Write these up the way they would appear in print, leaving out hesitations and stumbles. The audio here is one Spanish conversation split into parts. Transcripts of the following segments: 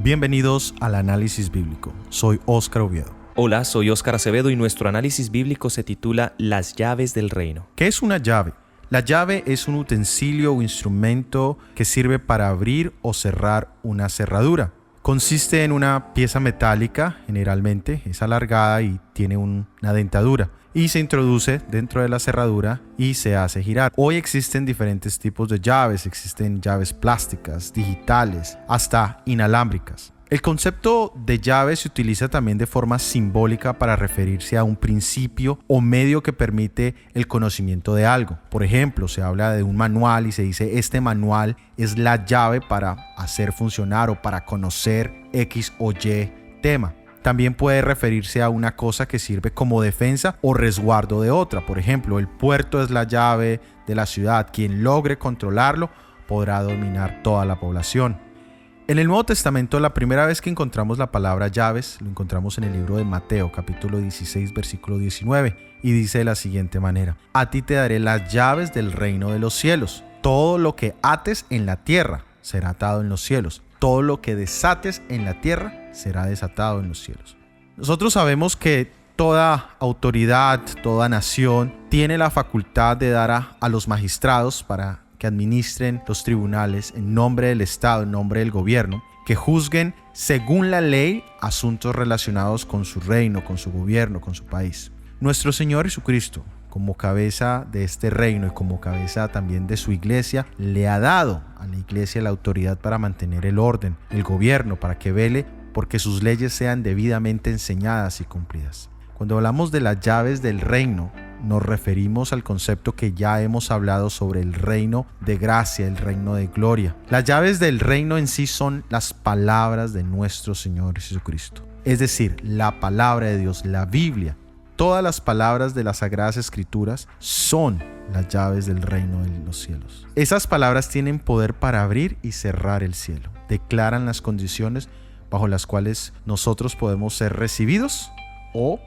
Bienvenidos al Análisis Bíblico. Soy Óscar Oviedo. Hola, soy Óscar Acevedo y nuestro análisis bíblico se titula Las llaves del reino. ¿Qué es una llave? La llave es un utensilio o instrumento que sirve para abrir o cerrar una cerradura. Consiste en una pieza metálica, generalmente es alargada y tiene una dentadura, y se introduce dentro de la cerradura y se hace girar. Hoy existen diferentes tipos de llaves, existen llaves plásticas, digitales, hasta inalámbricas. El concepto de llave se utiliza también de forma simbólica para referirse a un principio o medio que permite el conocimiento de algo. Por ejemplo, se habla de un manual y se dice este manual es la llave para hacer funcionar o para conocer X o Y tema. También puede referirse a una cosa que sirve como defensa o resguardo de otra. Por ejemplo, el puerto es la llave de la ciudad. Quien logre controlarlo podrá dominar toda la población. En el Nuevo Testamento, la primera vez que encontramos la palabra llaves, lo encontramos en el libro de Mateo, capítulo 16, versículo 19, y dice de la siguiente manera: A ti te daré las llaves del reino de los cielos. Todo lo que ates en la tierra será atado en los cielos. Todo lo que desates en la tierra será desatado en los cielos. Nosotros sabemos que toda autoridad, toda nación tiene la facultad de dar a los magistrados para que administren los tribunales en nombre del Estado, en nombre del gobierno, que juzguen según la ley asuntos relacionados con su reino, con su gobierno, con su país. Nuestro Señor Jesucristo, como cabeza de este reino y como cabeza también de su iglesia, le ha dado a la iglesia la autoridad para mantener el orden, el gobierno, para que vele porque sus leyes sean debidamente enseñadas y cumplidas. Cuando hablamos de las llaves del reino, nos referimos al concepto que ya hemos hablado sobre el reino de gracia, el reino de gloria. Las llaves del reino en sí son las palabras de nuestro Señor Jesucristo. Es decir, la palabra de Dios, la Biblia. Todas las palabras de las Sagradas Escrituras son las llaves del reino de los cielos. Esas palabras tienen poder para abrir y cerrar el cielo. Declaran las condiciones bajo las cuales nosotros podemos ser recibidos o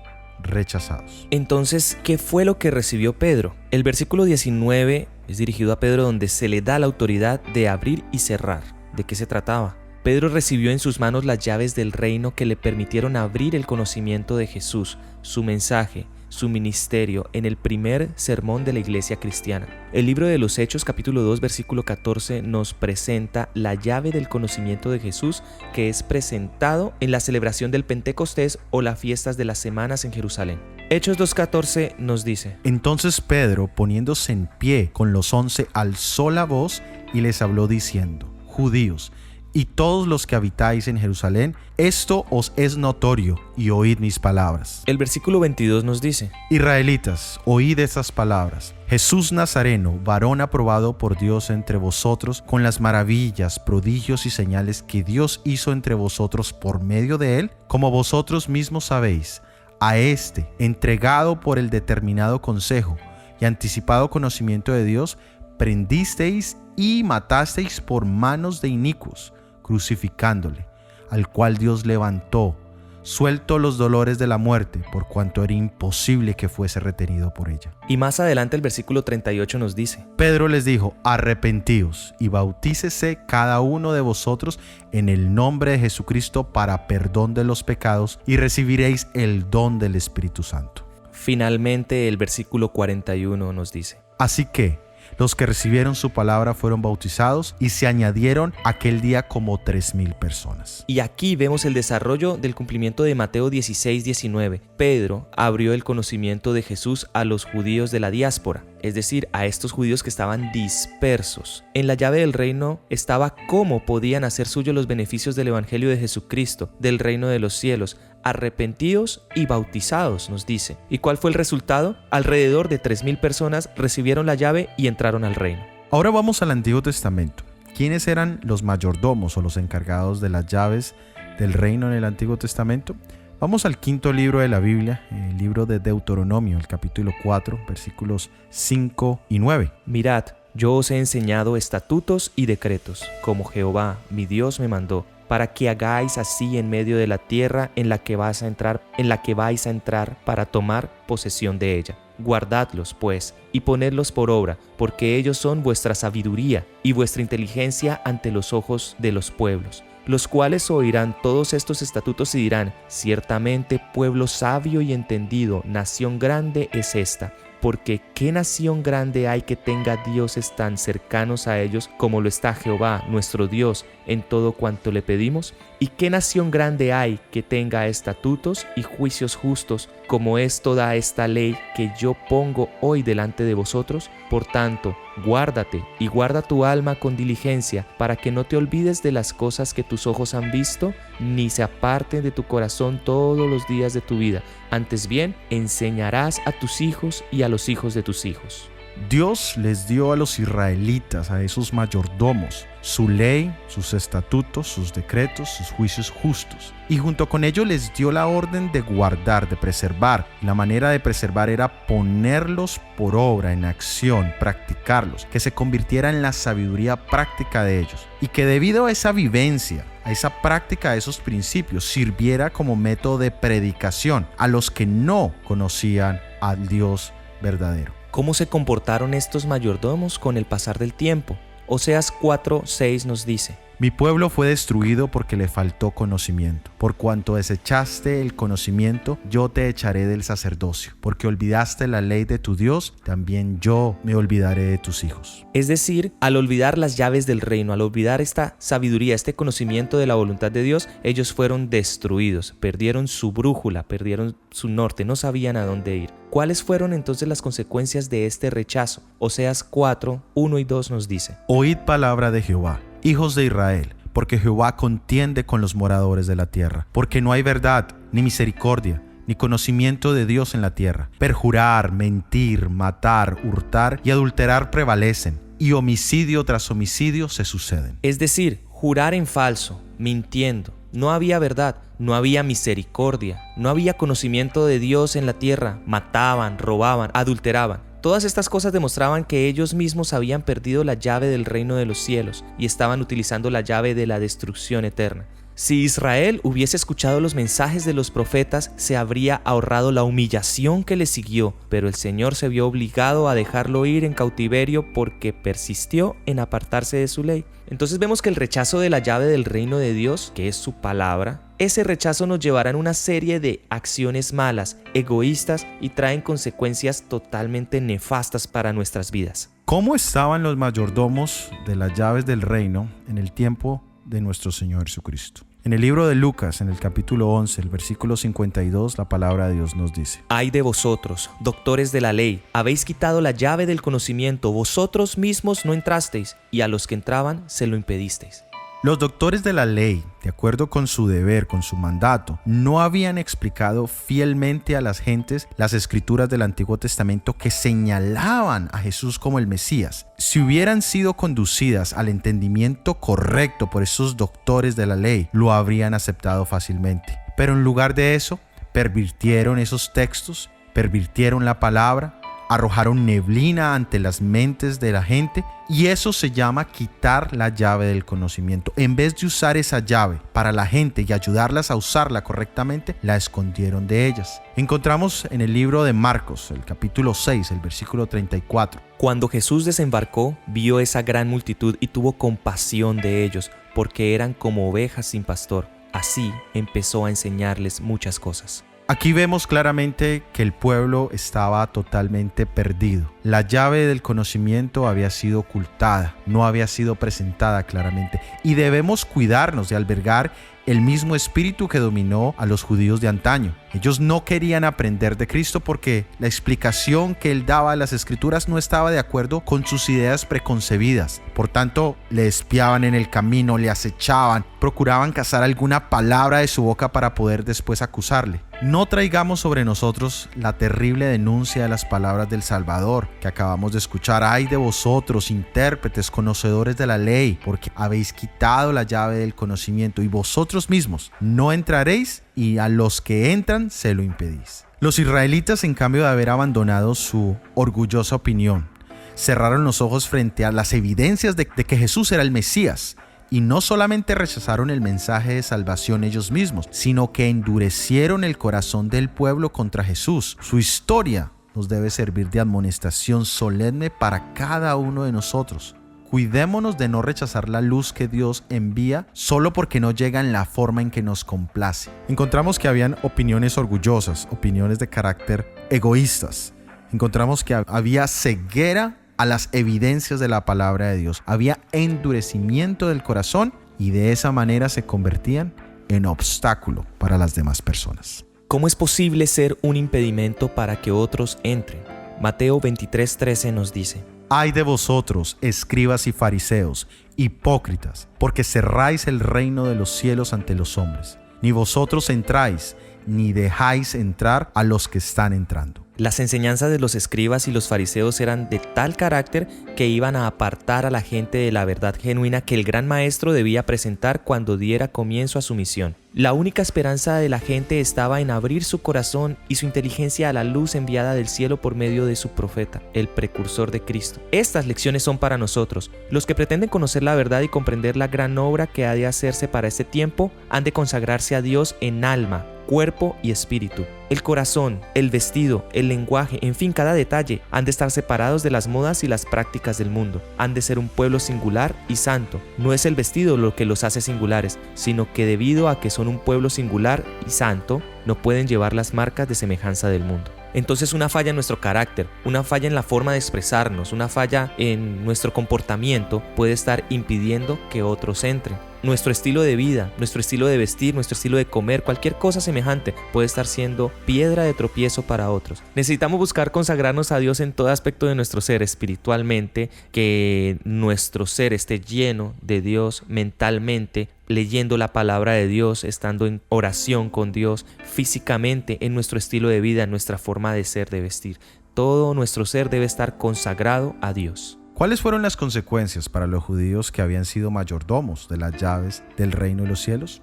rechazados. Entonces, ¿qué fue lo que recibió Pedro? El versículo 19 es dirigido a Pedro, donde se le da la autoridad de abrir y cerrar. ¿De qué se trataba? Pedro recibió en sus manos las llaves del reino que le permitieron abrir el conocimiento de Jesús, su mensaje, su ministerio en el primer sermón de la iglesia cristiana. El libro de los Hechos, capítulo 2, versículo 14, nos presenta la llave del conocimiento de Jesús que es presentado en la celebración del Pentecostés o las fiestas de las semanas en Jerusalén. Hechos 2:14 nos dice: Entonces Pedro, poniéndose en pie con los 11, alzó la voz y les habló diciendo: Judíos, y todos los que habitáis en Jerusalén, esto os es notorio, y oíd mis palabras. El versículo 22 nos dice: Israelitas, oíd estas palabras. Jesús Nazareno, varón aprobado por Dios entre vosotros, con las maravillas, prodigios y señales que Dios hizo entre vosotros por medio de él, como vosotros mismos sabéis, a este, entregado por el determinado consejo y anticipado conocimiento de Dios, prendisteis y matasteis por manos de inicuos, crucificándole, al cual Dios levantó, suelto los dolores de la muerte, por cuanto era imposible que fuese retenido por ella. Y más adelante el versículo 38 nos dice: Pedro les dijo: arrepentíos y bautícese cada uno de vosotros en el nombre de Jesucristo para perdón de los pecados, y recibiréis el don del Espíritu Santo. Finalmente el versículo 41 nos dice: Así que los que recibieron su palabra fueron bautizados y se añadieron aquel día como 3,000 personas. Y aquí vemos el desarrollo del cumplimiento de Mateo 16:19. Pedro abrió el conocimiento de Jesús a los judíos de la diáspora, es decir, a estos judíos que estaban dispersos. En la llave del reino estaba cómo podían hacer suyos los beneficios del Evangelio de Jesucristo, del reino de los cielos, arrepentidos y bautizados, nos dice. ¿Y cuál fue el resultado? Alrededor de 3,000 personas recibieron la llave y entraron al reino. Ahora vamos al Antiguo Testamento. ¿Quiénes eran los mayordomos o los encargados de las llaves del reino en el Antiguo Testamento? Vamos al quinto libro de la Biblia, el libro de Deuteronomio, el capítulo 4, versículos 5 y 9. Mirad, yo os he enseñado estatutos y decretos, como Jehová, mi Dios, me mandó, para que hagáis así en medio de la tierra en la que vais a entrar para tomar posesión de ella. Guardadlos, pues, y ponedlos por obra, porque ellos son vuestra sabiduría y vuestra inteligencia ante los ojos de los pueblos. los cuales oirán todos estos estatutos y dirán: ciertamente pueblo sabio y entendido, nación grande es esta. Porque ¿qué nación grande hay que tenga dioses tan cercanos a ellos como lo está Jehová, nuestro Dios, en todo cuanto le pedimos? ¿Y qué nación grande hay que tenga estatutos y juicios justos como es toda esta ley que yo pongo hoy delante de vosotros? Por tanto, guárdate y guarda tu alma con diligencia, para que no te olvides de las cosas que tus ojos han visto, ni se aparten de tu corazón todos los días de tu vida. Antes bien, enseñarás a tus hijos y a los hijos de tus hijos. Dios les dio a los israelitas, a esos mayordomos, su ley, sus estatutos, sus decretos, sus juicios justos. Y junto con ello les dio la orden de guardar, de preservar. La manera de preservar era ponerlos por obra, en acción, practicarlos, que se convirtiera en la sabiduría práctica de ellos. Y que debido a esa vivencia, a esa práctica, a esos principios, sirviera como método de predicación a los que no conocían al Dios verdadero. ¿Cómo se comportaron estos mayordomos con el pasar del tiempo? Oseas 4:6 nos dice: Mi pueblo fue destruido porque le faltó conocimiento. Por cuanto desechaste el conocimiento, yo te echaré del sacerdocio. Porque olvidaste la ley de tu Dios, también yo me olvidaré de tus hijos. Es decir, al olvidar las llaves del reino, al olvidar esta sabiduría, este conocimiento de la voluntad de Dios, ellos fueron destruidos, perdieron su brújula, perdieron su norte, no sabían a dónde ir. ¿Cuáles fueron entonces las consecuencias de este rechazo? Oseas 4:1 y 2 nos dice: Oíd palabra de Jehová, hijos de Israel, porque Jehová contiende con los moradores de la tierra, porque no hay verdad, ni misericordia, ni conocimiento de Dios en la tierra. Perjurar, mentir, matar, hurtar y adulterar prevalecen, y homicidio tras homicidio se suceden. Es decir, jurar en falso, mintiendo. No había verdad, no había misericordia, no había conocimiento de Dios en la tierra. Mataban, robaban, adulteraban. Todas estas cosas demostraban que ellos mismos habían perdido la llave del reino de los cielos y estaban utilizando la llave de la destrucción eterna. Si Israel hubiese escuchado los mensajes de los profetas, se habría ahorrado la humillación que le siguió, pero el Señor se vio obligado a dejarlo ir en cautiverio porque persistió en apartarse de su ley. Entonces vemos que el rechazo de la llave del reino de Dios, que es su palabra, ese rechazo nos llevará en una serie de acciones malas, egoístas y traen consecuencias totalmente nefastas para nuestras vidas. ¿Cómo estaban los mayordomos de las llaves del reino en el tiempo de nuestro Señor Jesucristo? En el libro de Lucas, en el capítulo 11, el versículo 52, la palabra de Dios nos dice: Ay de vosotros, doctores de la ley, habéis quitado la llave del conocimiento, vosotros mismos no entrasteis, y a los que entraban se lo impedisteis. Los doctores de la ley, de acuerdo con su deber, con su mandato, no habían explicado fielmente a las gentes las escrituras del Antiguo Testamento que señalaban a Jesús como el Mesías. Si hubieran sido conducidas al entendimiento correcto por esos doctores de la ley, lo habrían aceptado fácilmente. Pero en lugar de eso, pervirtieron esos textos, pervirtieron la palabra, arrojaron neblina ante las mentes de la gente, y eso se llama quitar la llave del conocimiento. En vez de usar esa llave para la gente y ayudarlas a usarla correctamente, la escondieron de ellas. Encontramos en el libro de Marcos, el capítulo 6, el versículo 34. Cuando Jesús desembarcó, vio esa gran multitud y tuvo compasión de ellos, porque eran como ovejas sin pastor. Así empezó a enseñarles muchas cosas. Aquí vemos claramente que el pueblo estaba totalmente perdido. La llave del conocimiento había sido ocultada, no había sido presentada claramente. Y debemos cuidarnos de albergar el mismo espíritu que dominó a los judíos de antaño. Ellos no querían aprender de Cristo porque la explicación que él daba a las escrituras no estaba de acuerdo con sus ideas preconcebidas. Por tanto, le espiaban en el camino, le acechaban, procuraban cazar alguna palabra de su boca para poder después acusarle. No traigamos sobre nosotros la terrible denuncia de las palabras del Salvador que acabamos de escuchar. Ay de vosotros, intérpretes, conocedores de la ley, porque habéis quitado la llave del conocimiento y vosotros mismos no entraréis, y a los que entran se lo impedís. Los israelitas, en cambio de haber abandonado su orgullosa opinión, cerraron los ojos frente a las evidencias de que Jesús era el Mesías. Y no solamente rechazaron el mensaje de salvación ellos mismos, sino que endurecieron el corazón del pueblo contra Jesús. Su historia nos debe servir de amonestación solemne para cada uno de nosotros. cuidémonos de no rechazar la luz que Dios envía solo porque no llega en la forma en que nos complace. Encontramos que habían opiniones orgullosas, opiniones de carácter egoístas. Encontramos que había ceguera a las evidencias de la palabra de Dios. Había endurecimiento del corazón y de esa manera se convertían en obstáculo para las demás personas. ¿Cómo es posible ser un impedimento para que otros entren? Mateo 23:13 nos dice: Ay de vosotros, escribas y fariseos, hipócritas, porque cerráis el reino de los cielos ante los hombres. Ni vosotros entráis, ni dejáis entrar a los que están entrando. Las enseñanzas de los escribas y los fariseos eran de tal carácter que iban a apartar a la gente de la verdad genuina que el gran maestro debía presentar cuando diera comienzo a su misión. La única esperanza de la gente estaba en abrir su corazón y su inteligencia a la luz enviada del cielo por medio de su profeta, el precursor de Cristo. Estas lecciones son para nosotros. Los que pretenden conocer la verdad y comprender la gran obra que ha de hacerse para este tiempo, han de consagrarse a Dios en alma, cuerpo y espíritu. El corazón, el vestido, el lenguaje, en fin, cada detalle, han de estar separados de las modas y las prácticas del mundo. Han de ser un pueblo singular y santo. No es el vestido lo que los hace singulares, sino que debido a que son un pueblo singular y santo, no pueden llevar las marcas de semejanza del mundo. Entonces una falla en nuestro carácter, una falla en la forma de expresarnos, una falla en nuestro comportamiento puede estar impidiendo que otros entren. Nuestro estilo de vida, nuestro estilo de vestir, nuestro estilo de comer, cualquier cosa semejante puede estar siendo piedra de tropiezo para otros. Necesitamos buscar consagrarnos a Dios en todo aspecto de nuestro ser, espiritualmente, que nuestro ser esté lleno de Dios mentalmente, leyendo la palabra de Dios, estando en oración con Dios, físicamente, en nuestro estilo de vida, en nuestra forma de ser, de vestir. Todo nuestro ser debe estar consagrado a Dios. ¿Cuáles fueron las consecuencias para los judíos que habían sido mayordomos de las llaves del reino de los cielos?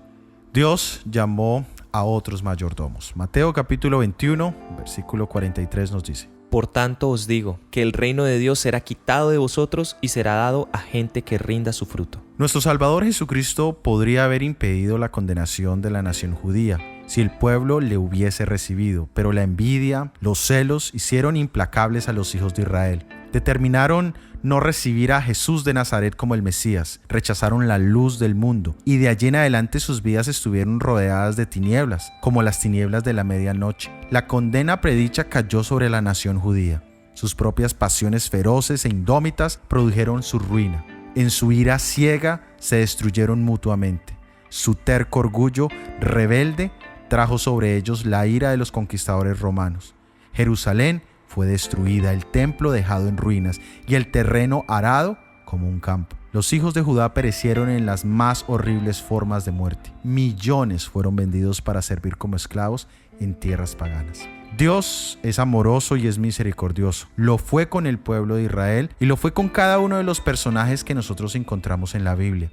Dios llamó a otros mayordomos. Mateo capítulo 21, versículo 43 nos dice: Por tanto os digo, que el reino de Dios será quitado de vosotros y será dado a gente que rinda su fruto. Nuestro Salvador Jesucristo podría haber impedido la condenación de la nación judía si el pueblo le hubiese recibido, pero la envidia, los celos hicieron implacables a los hijos de Israel. Determinaron no recibir a Jesús de Nazaret como el Mesías, rechazaron la luz del mundo y de allí en adelante sus vidas estuvieron rodeadas de tinieblas, como las tinieblas de la medianoche. La condena predicha cayó sobre la nación judía. Sus propias pasiones feroces e indómitas produjeron su ruina. En su ira ciega se destruyeron mutuamente. Su terco orgullo rebelde trajo sobre ellos la ira de los conquistadores romanos. Jerusalén fue destruida, el templo dejado en ruinas y el terreno arado como un campo. Los hijos de Judá perecieron en las más horribles formas de muerte. Millones fueron vendidos para servir como esclavos en tierras paganas. Dios es amoroso y es misericordioso. Lo fue con el pueblo de Israel y lo fue con cada uno de los personajes que nosotros encontramos en la Biblia.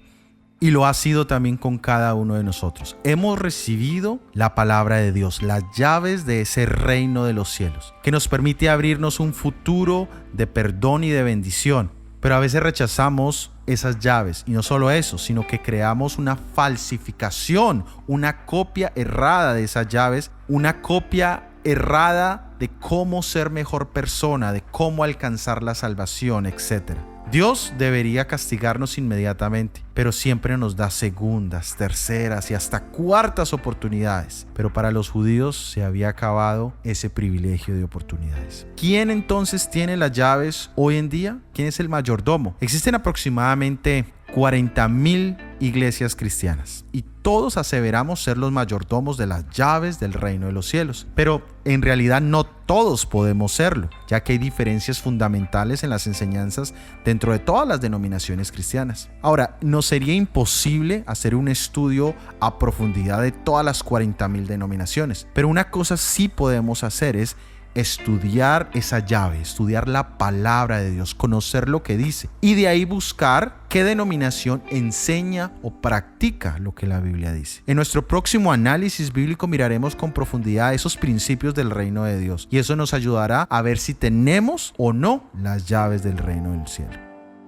Y lo ha sido también con cada uno de nosotros. Hemos recibido la palabra de Dios, las llaves de ese reino de los cielos, que nos permite abrirnos un futuro de perdón y de bendición. Pero a veces rechazamos esas llaves, y no solo eso, sino que creamos una falsificación, una copia errada de esas llaves, una copia errada de cómo ser mejor persona, de cómo alcanzar la salvación, etc. Dios debería castigarnos inmediatamente, pero siempre nos da segundas, terceras y hasta cuartas oportunidades. Pero para los judíos se había acabado ese privilegio de oportunidades. ¿Quién entonces tiene las llaves hoy en día? ¿Quién es el mayordomo? Existen aproximadamente 40,000 iglesias cristianas y todos aseveramos ser los mayordomos de las llaves del reino de los cielos, pero en realidad no todos podemos serlo, ya que hay diferencias fundamentales en las enseñanzas dentro de todas las denominaciones cristianas. Ahora, nos sería imposible hacer un estudio a profundidad de todas las 40,000 denominaciones, pero una cosa sí podemos hacer es estudiar esa llave, estudiar la palabra de Dios, conocer lo que dice y de ahí buscar qué denominación enseña o practica lo que la Biblia dice. En nuestro próximo análisis bíblico miraremos con profundidad esos principios del reino de Dios y eso nos ayudará a ver si tenemos o no las llaves del reino del cielo.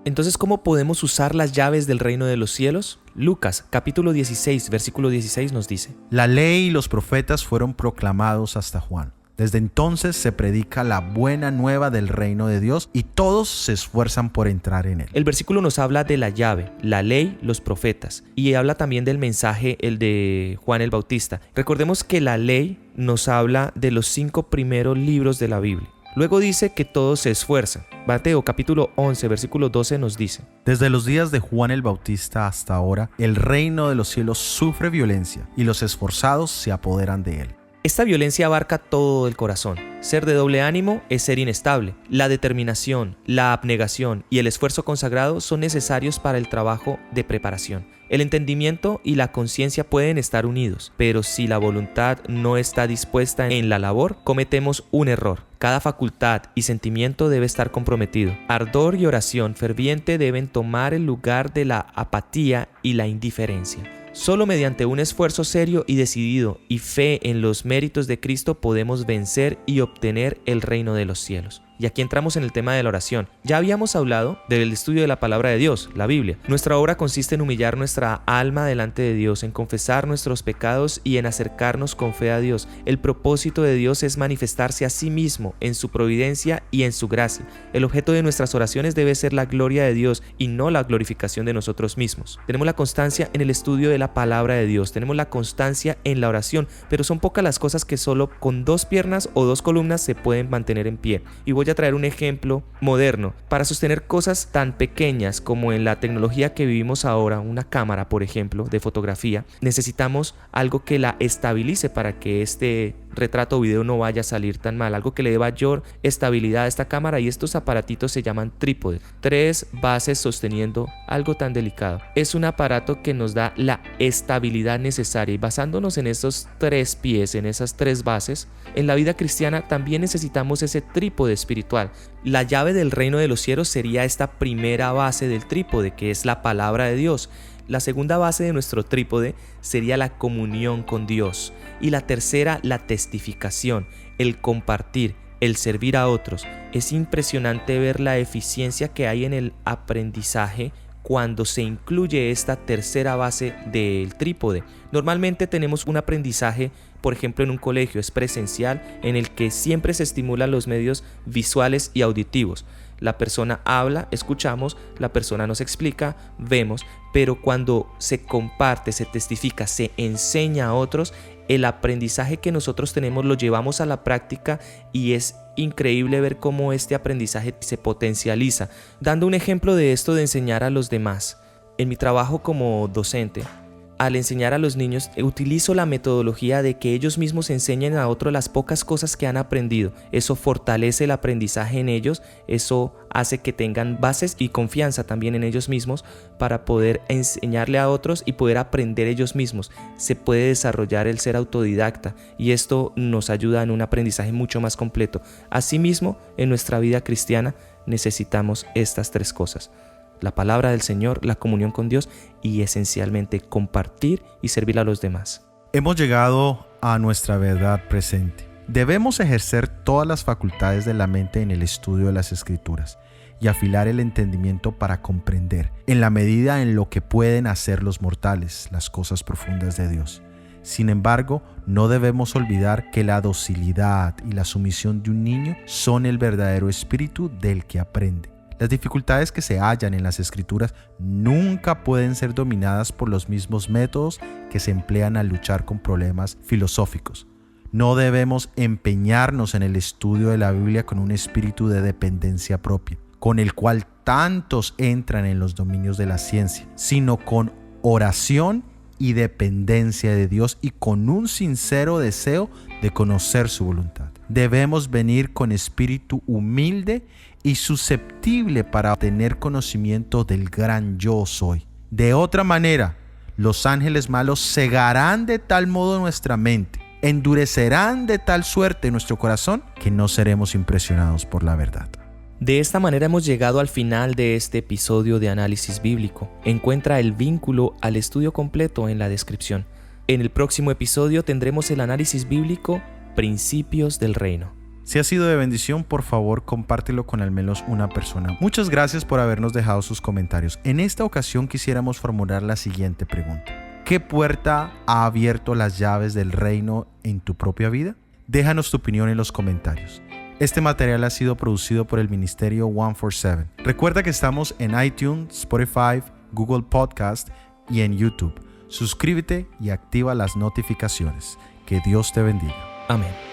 Entonces, ¿cómo podemos usar las llaves del reino de los cielos? Lucas capítulo 16, versículo 16 nos dice: La ley y los profetas fueron proclamados hasta Juan. Desde entonces se predica la buena nueva del reino de Dios y todos se esfuerzan por entrar en él. El versículo nos habla de la llave, la ley, los profetas, y habla también del mensaje, el de Juan el Bautista. Recordemos que la ley nos habla de los 5 primeros libros de la Biblia. Luego dice que todos se esfuerzan. Mateo capítulo 11, versículo 12 nos dice: Desde los días de Juan el Bautista hasta ahora, el reino de los cielos sufre violencia y los esforzados se apoderan de él. Esta violencia abarca todo el corazón. Ser de doble ánimo es ser inestable. La determinación, la abnegación y el esfuerzo consagrado son necesarios para el trabajo de preparación. El entendimiento y la conciencia pueden estar unidos, pero si la voluntad no está dispuesta en la labor, cometemos un error. Cada facultad y sentimiento debe estar comprometido. Ardor y oración ferviente deben tomar el lugar de la apatía y la indiferencia. Solo mediante un esfuerzo serio y decidido y fe en los méritos de Cristo podemos vencer y obtener el reino de los cielos. Y aquí entramos en el tema de la oración. Ya habíamos hablado del estudio de la palabra de Dios, la Biblia. Nuestra obra consiste en humillar nuestra alma delante de Dios, en confesar nuestros pecados y en acercarnos con fe a Dios. El propósito de Dios es manifestarse a sí mismo en su providencia y en su gracia. El objeto de nuestras oraciones debe ser la gloria de Dios y no la glorificación de nosotros mismos. Tenemos la constancia en el estudio de la palabra de Dios, tenemos la constancia en la oración, pero son pocas las cosas que solo con 2 piernas o 2 columnas se pueden mantener en pie. Y voy a traer un ejemplo moderno. Para sostener cosas tan pequeñas como en la tecnología que vivimos ahora, una cámara, por ejemplo, de fotografía, necesitamos algo que la estabilice para que este retrato o video no vaya a salir tan mal, algo que le dé mayor estabilidad a esta cámara, y estos aparatitos se llaman trípode. 3 bases sosteniendo algo tan delicado. Es un aparato que nos da la estabilidad necesaria, y basándonos en esos 3 pies, en esas 3 bases, en la vida cristiana también necesitamos ese trípode espiritual. La llave del reino de los cielos sería esta primera base del trípode, que es la palabra de Dios. La segunda base de nuestro trípode sería la comunión con Dios. Y la tercera, la testificación, el compartir, el servir a otros. Es impresionante ver la eficiencia que hay en el aprendizaje cuando se incluye esta tercera base del trípode. Normalmente tenemos un aprendizaje, por ejemplo, en un colegio, es presencial, en el que siempre se estimulan los medios visuales y auditivos. La persona habla, escuchamos, la persona nos explica, vemos, pero cuando se comparte, se testifica, se enseña a otros, el aprendizaje que nosotros tenemos lo llevamos a la práctica y es increíble ver cómo este aprendizaje se potencializa. Dando un ejemplo de esto de enseñar a los demás, en mi trabajo como docente, al enseñar a los niños, utilizo la metodología de que ellos mismos enseñen a otros las pocas cosas que han aprendido. Eso fortalece el aprendizaje en ellos, eso hace que tengan bases y confianza también en ellos mismos para poder enseñarle a otros y poder aprender ellos mismos. Se puede desarrollar el ser autodidacta y esto nos ayuda en un aprendizaje mucho más completo. Asimismo, en nuestra vida cristiana necesitamos estas 3 cosas: la palabra del Señor, la comunión con Dios y esencialmente compartir y servir a los demás. Hemos llegado a nuestra verdad presente. Debemos ejercer todas las facultades de la mente en el estudio de las Escrituras y afilar el entendimiento para comprender, en la medida en lo que pueden hacer los mortales, las cosas profundas de Dios. Sin embargo, no debemos olvidar que la docilidad y la sumisión de un niño son el verdadero espíritu del que aprende. Las dificultades que se hallan en las Escrituras nunca pueden ser dominadas por los mismos métodos que se emplean al luchar con problemas filosóficos. No debemos empeñarnos en el estudio de la Biblia con un espíritu de dependencia propia, con el cual tantos entran en los dominios de la ciencia, sino con oración y dependencia de Dios y con un sincero deseo de conocer su voluntad. Debemos venir con espíritu humilde y susceptible para tener conocimiento del gran yo soy. De otra manera, los ángeles malos cegarán de tal modo nuestra mente, endurecerán de tal suerte nuestro corazón, que no seremos impresionados por la verdad. De esta manera hemos llegado al final de este episodio de Análisis Bíblico. Encuentra el vínculo al estudio completo en la descripción. En el próximo episodio tendremos el análisis bíblico Principios del Reino. Si ha sido de bendición, por favor, compártelo con al menos una persona. Muchas gracias por habernos dejado sus comentarios. En esta ocasión quisiéramos formular la siguiente pregunta: ¿qué puerta ha abierto las llaves del reino en tu propia vida? Déjanos tu opinión en los comentarios. Este material ha sido producido por el Ministerio 147. Recuerda que estamos en iTunes, Spotify, Google Podcast y en YouTube. Suscríbete y activa las notificaciones. Que Dios te bendiga. Amén.